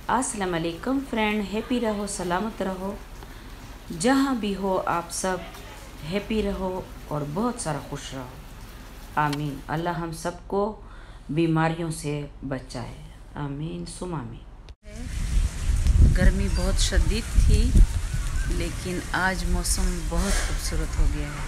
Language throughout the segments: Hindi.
अस्सलाम वालेकुम फ्रेंड, हैप्पी रहो, सलामत रहो, जहाँ भी हो आप सब हैप्पी रहो और बहुत सारा खुश रहो। आमीन। अल्लाह हम सबको बीमारियों से बचाए। आमीन सुम आमीन। गर्मी बहुत शदीद थी, लेकिन आज मौसम बहुत खूबसूरत हो गया है।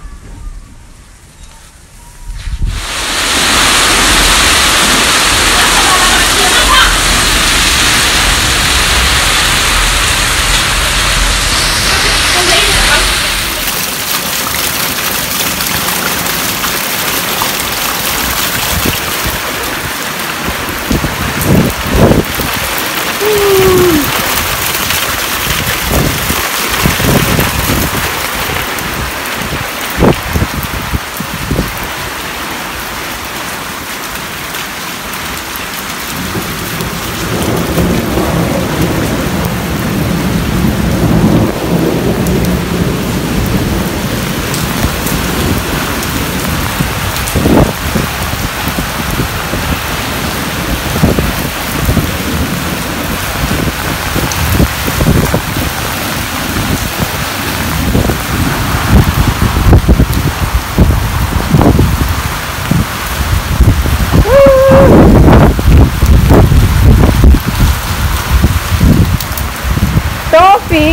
टॉफी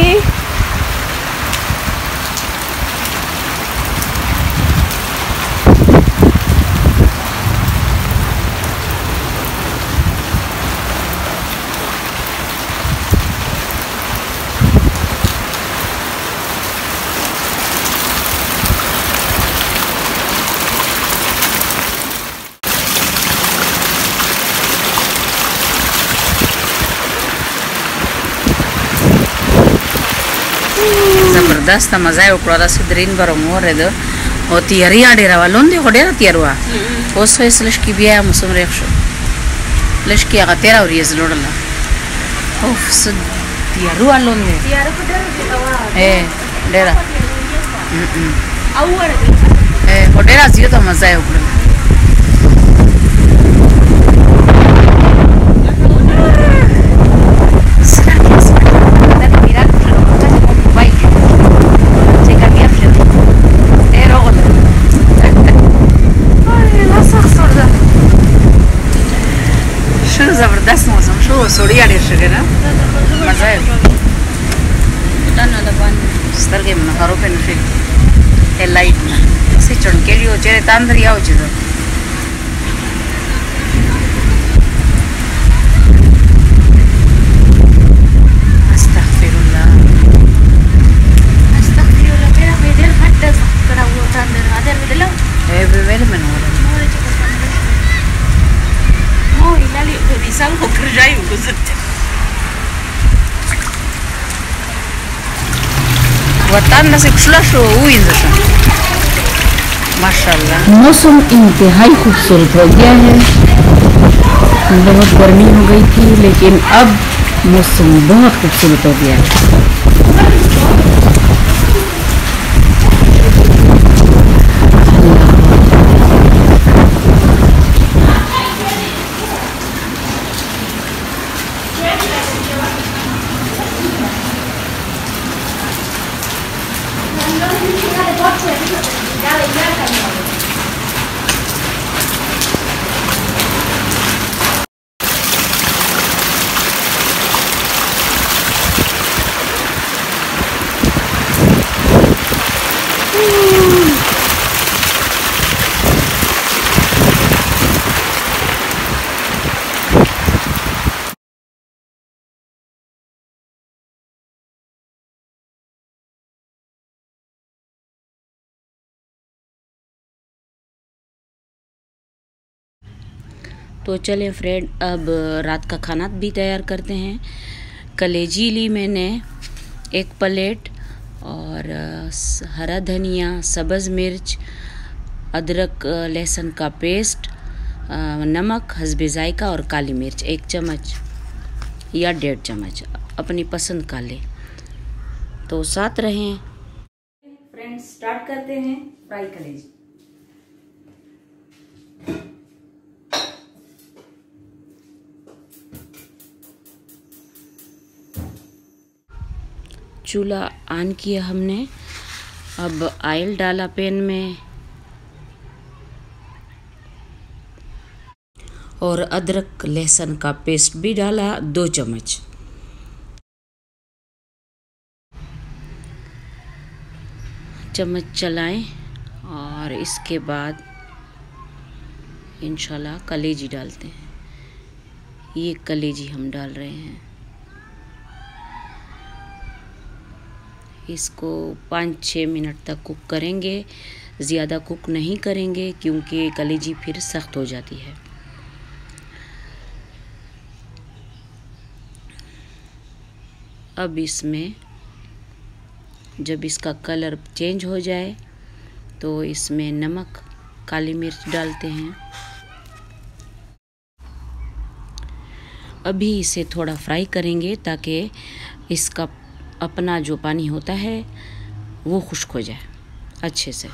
जबरदस्त मजा है उकड़ा से द्रीन बारो मोर है दो ओ तियारी आडे रवा लोन दे होडे रा तियारुआ ओसो es लशकी बिया मुसम रेखशो लशकी आगा तेरा और ये जलोडला ओफ सु तियारुआ लोन दे तियारु को डेरा आउर होडे रा जियो तो मजा है उकड़ा जबरदस्त मौसम शो सोड़ी आड़े शगे ना मजा है ताना दबान स्तर के मन हरो पे नफे ए लाइट ना से चणके लियो चेरे तांदरी आओ जिदो अस्तगफिरुल्लाह मेरा बेदल फट करा हुआ तांदर आदर बेदला ए बेवेल में हो Oh, ilali berisal ko kerjain guzet. वतन नसे खुला शो हुई जैसा माशाल्लाह। मौसम इंतहाई खूबसूरत हो गया है। बहुत गर्मी हो गई थी, लेकिन अब मौसम बहुत खूबसूरत हो गया है। तो चले फ्रेंड, अब रात का खाना भी तैयार करते हैं। कलेजी ली मैंने 1 प्लेट और हरा धनिया, सब्ज़ मिर्च, अदरक लहसुन का पेस्ट, नमक हस्बे जायका और काली मिर्च 1 चम्मच या 1.5 चम्मच अपनी पसंद का ले। तो साथ रहें फ्रेंड्स। स्टार्ट करते हैं फ्राई कलेजी। चूल्हा ऑन किया हमने। अब ऑयल डाला पैन में और अदरक लहसुन का पेस्ट भी डाला 2 चम्मच। चम्मच चलाएं और इसके बाद इंशाल्लाह कलेजी डालते हैं। ये कलेजी हम डाल रहे हैं। इसको 5-6 मिनट तक कुक करेंगे, ज़्यादा कुक नहीं करेंगे क्योंकि कलेजी फिर सख्त हो जाती है। अब इसमें जब इसका कलर चेंज हो जाए तो इसमें नमक, काली मिर्च डालते हैं। अभी इसे थोड़ा फ्राई करेंगे ताकि इसका अपना जो पानी होता है वो खुश्क हो जाए अच्छे से।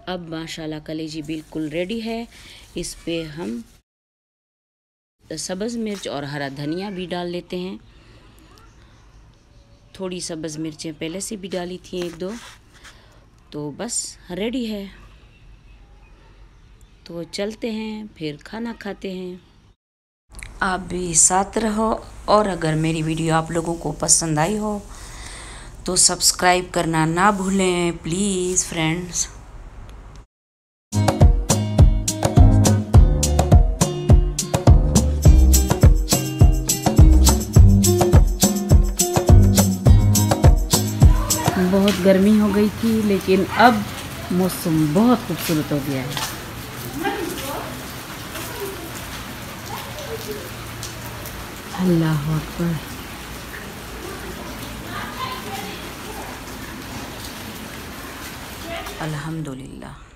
अब माशाल्लाह कलेजी बिल्कुल रेडी है। इस पे हम सब्ज़ मिर्च और हरा धनिया भी डाल लेते हैं। थोड़ी सब्ज़ मिर्चें पहले से भी डाली थी 1-2, तो बस रेडी है। तो चलते हैं फिर खाना खाते हैं। आप भी साथ रहो और अगर मेरी वीडियो आप लोगों को पसंद आई हो तो सब्सक्राइब करना ना भूलें प्लीज़ फ्रेंड्स। बहुत गर्मी हो गई थी लेकिन अब मौसम बहुत खूबसूरत हो गया है। अल्लाह अकबर। अल्हम्दुलिल्लाह।